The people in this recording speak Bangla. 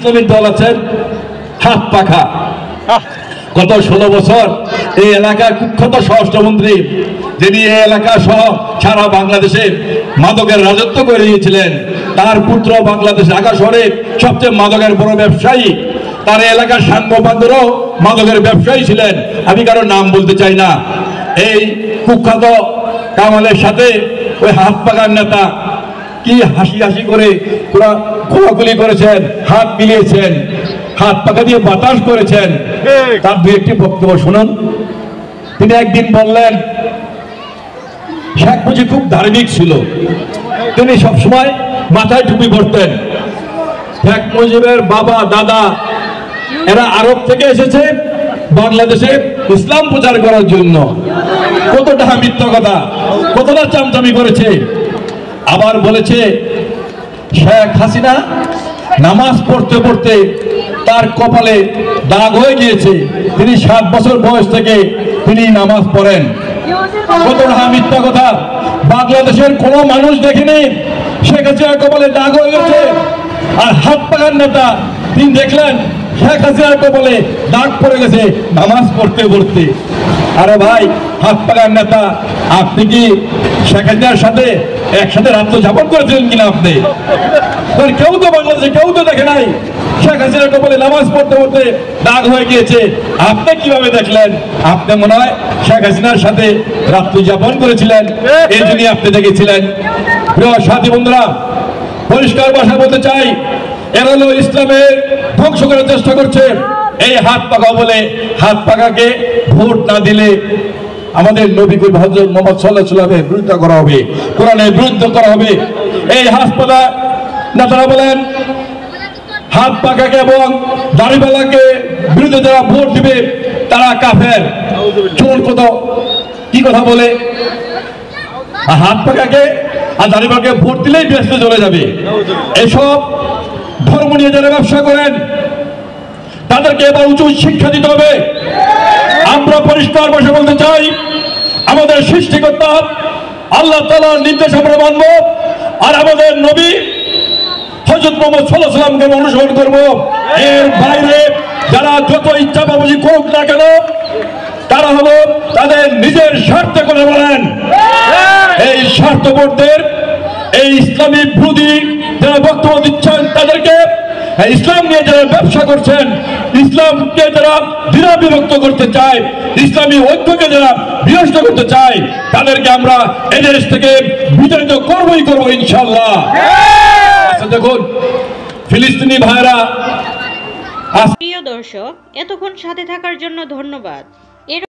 ইসলামিক দল আছেন হাত পাখা। গত 16 বছর এই এলাকার কুখ্যাত স্বরাষ্ট্রমন্ত্রী, যিনি এই এলাকা সহ সারা বাংলাদেশে মাদকের রাজত্ব করে দিয়েছিলেন, তার পুত্র বাংলাদেশ ঢাকা শহরে সবচেয়ে মাদকের বড় ব্যবসায়ী। তার এলাকার সাংবাদিকরাও মাদকের ব্যবসায়ী ছিলেন, আমি কারো নাম বলতে চাই না। এই কুখ্যাত কামালের সাথে ওই হাত পাখার নেতা কি হাসি হাসি করে খোলাখুলি করেছেন, হাত মিলিয়েছেন, হাত পাখা দিয়ে বাতাস করেছেন। তার দু একটি বক্তব্য শুনুন। তিনি একদিন বললেন শেখ মুজিব খুব ধার্মিক ছিল, তিনি সবসময় মাথায় টুপি পরতেন। শেখ মুজিবের বাবা দাদা এরা আরব থেকে এসেছে বাংলাদেশে ইসলাম প্রচার করার জন্য। কতটা মিথ্যা কথা, কতটা চামচামি করেছে। আবার বলেছে শেখ হাসিনা নামাজ পড়তে পড়তে তার কপালে দাগ হয়ে গিয়েছে, তিনি 7 বছর বয়স থেকে তিনি নামাজ পড়েন। কতটা মিথ্যা কথা। বাংলাদেশের কোনো মানুষ দেখেনি শেখ হাসিনার কপালে দাগ হয়ে গেছে। আর হাত পাখার নেতা তিনি দেখলেন শেখ হাসিনার কপালে দাগ পড়ে গেছে নামাজ পড়তে পড়তে। আরে ভাই হাত পাখার নেতা, আপনি কি শেখ হাসিনার সাথে একসাথে রাত্র যাপন করেছিলেন কিনা? আপনি কেউ তো বাংলাদেশে কেউ তো দেখে নাই শেখ হাসিনার কপালে নামাজ পড়তে পড়তে দাগ হয়ে গিয়েছে। আপনি কিভাবে দেখলেন? আপনি মনে হয় শেখ হাসিনার সাথে রাত্রি যাপন করেছিলেন, এই জন্যই আপনি দেখেছিলেন। প্রিয় সাথী বন্ধুরা, পরিষ্কার ভাষা বলতে চাই, এরা হলো ইসলামের ধ্বংস করার চেষ্টা করছে। এই হাত পাখা বলে, হাত পাখাকে ভোট না দিলে আমাদের নবী হযরত মুহাম্মদ সাল্লাল্লাহু আলাইহি ওয়াসাল্লামের বিরুদ্ধে করা হবে, কোরআনের বিরুদ্ধে করা হবে। এই হাত পাখা নেতারা বলেন হাত পাখাকে এবং দাড়িওয়ালাকে বিরুদ্ধে যারা ভোট দিবে তারা কাফের। চোর কত কি কথা বলে, হাত পাখাকে আর দাড়িওয়ালাকে ভোট দিলেই বেহেশতে চলে যাবে। এসব ধর্ম নিয়ে যারা ব্যবসা করেন তাদেরকে এবার উঁচু শিক্ষা দিতে হবে। আমরা পরিষ্কার ভাষায় বলতে চাই, আমাদের সৃষ্টিকর্তা আল্লাহ তাআলার নির্দেশ আমরা মানব, আর আমাদের নবী হযরত মুহাম্মদ সাল্লাল্লাহু আলাইহি ওয়াসাল্লামকে অনুসরণ করব। এর বাইরে যারা যত ইচ্ছা বাবুজি করুক না কেন, তারা হলো তাদের নিজের স্বার্থে করে বলেন। এই স্বার্থপরদের, এই ইসলামী বিরোধী যারা বক্তব্য দিচ্ছেন তাদেরকে, ইসলাম নিয়ে যারা ব্যবসা করছেন, ইসলামকে যারা দ্বিধা বিভক্ত করতে চায়, ইসলামী ঐক্যকে যারা বিনষ্ট করতে চায়, তাদেরকে আমরা এদেশ থেকে বিতাড়িত করবই করবো ইনশাআল্লাহ। দেখুন ফিলিস্তিনি ভাইরা। প্রিয় দর্শক, এতক্ষণ সাথে থাকার জন্য ধন্যবাদ।